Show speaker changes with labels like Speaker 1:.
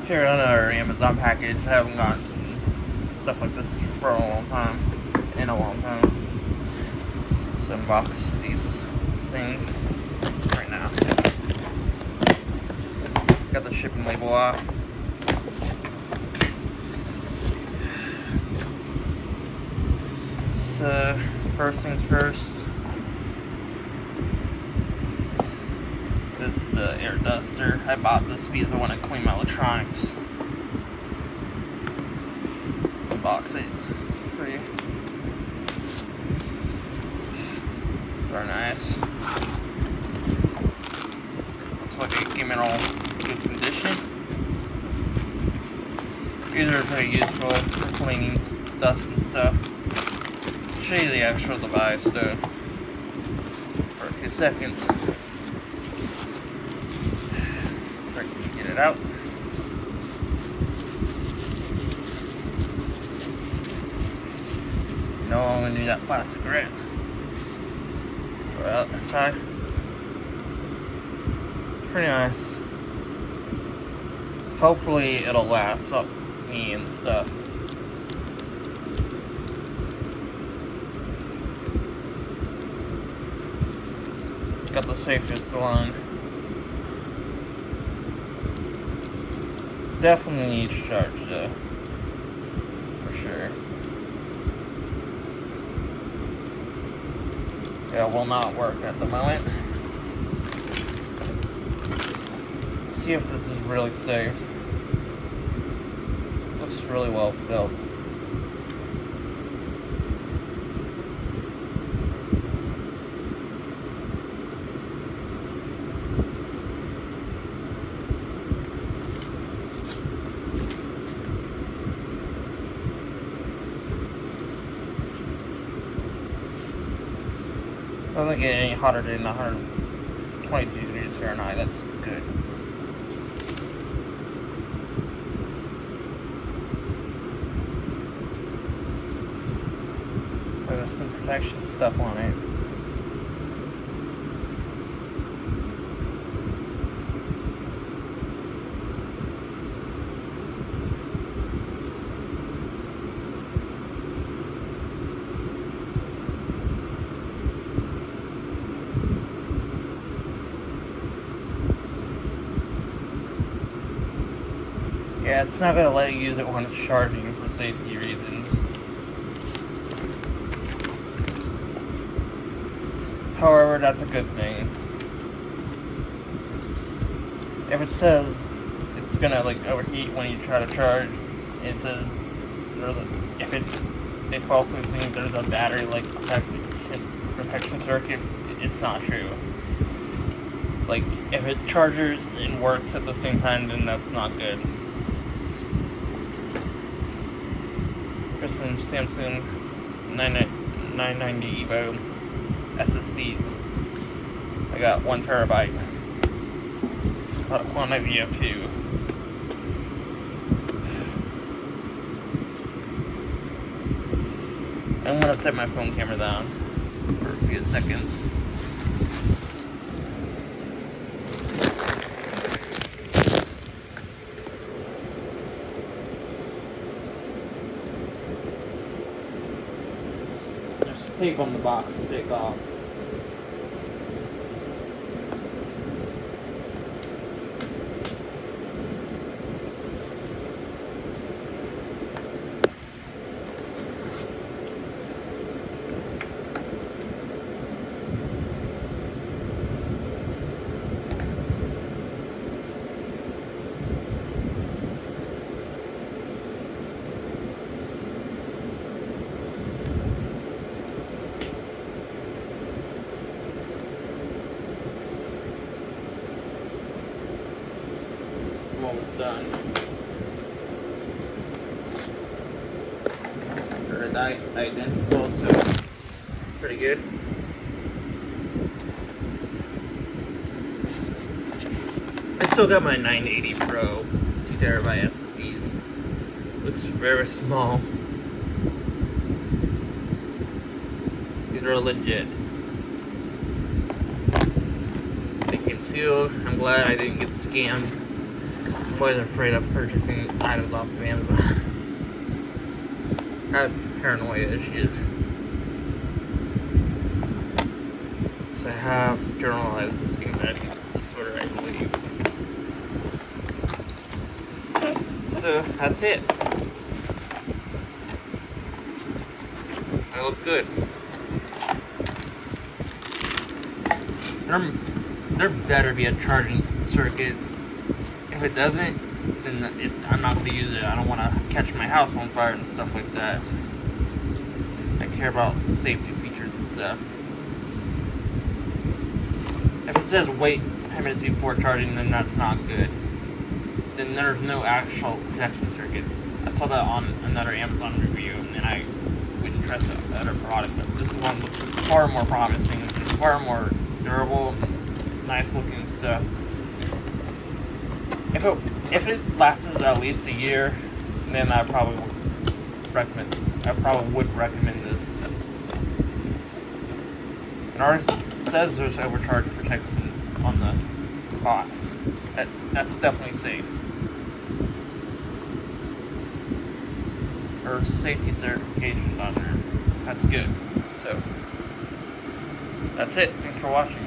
Speaker 1: Here another Amazon package. I haven't gotten stuff like this for a long time. In a long time. Let's unbox these things right now. Got the shipping label off. So, first things first. This is the air duster. I bought this because I want to clean my electronics. Let's unbox it for you. Very nice. Looks like it came in all good condition. These are pretty useful for cleaning dust and stuff. I'll show you the actual device though for a few seconds. Get it out. No, I'm gonna need that plastic wrap. Throw it out that side. It's pretty nice. Hopefully it'll last up me and stuff. Got the safest one. Definitely needs charge though, for sure. Yeah, it will not work at the moment. Let's see if this is really safe. Looks really well built. Doesn't get any hotter than 122 degrees Fahrenheit. That's good. There's some protection stuff on it. Yeah, it's not going to let you use it when it's charging for safety reasons. However, that's a good thing. If it says it's going to like overheat when you try to charge, it says if they falsely think there's a battery like protection circuit, it's not true. Like, if it charges and works at the same time, then that's not good. Here's some Samsung 990 Evo SSDs. I got 1 terabyte. About a quantity of 2. I'm gonna set my phone camera down for a few seconds. Tape on the box to take off. Almost done. They're identical, so it's pretty good. I still got my 980 Pro 2 terabyte SSDs. Looks very small. These are legit. They came sealed. I'm glad I didn't get scammed always afraid of purchasing items off of Amazon. I have paranoia issues. So I have generalized anxiety disorder, I believe. So that's it. I look good. There better be a charging circuit. If it doesn't, then I'm not going to use it. I don't want to catch my house on fire and stuff like that. I care about safety features and stuff. If it says wait 10 minutes before charging, then that's not good. Then there's no actual connection circuit. I saw that on another Amazon review, and I wouldn't trust a better product, but this one looks far more promising and far more durable and nice looking stuff. If it lasts at least a year, then I probably would recommend this. And ours says there's overcharge protection on the box. That's definitely safe. Or safety certification on there. That's good. So that's it. Thanks for watching.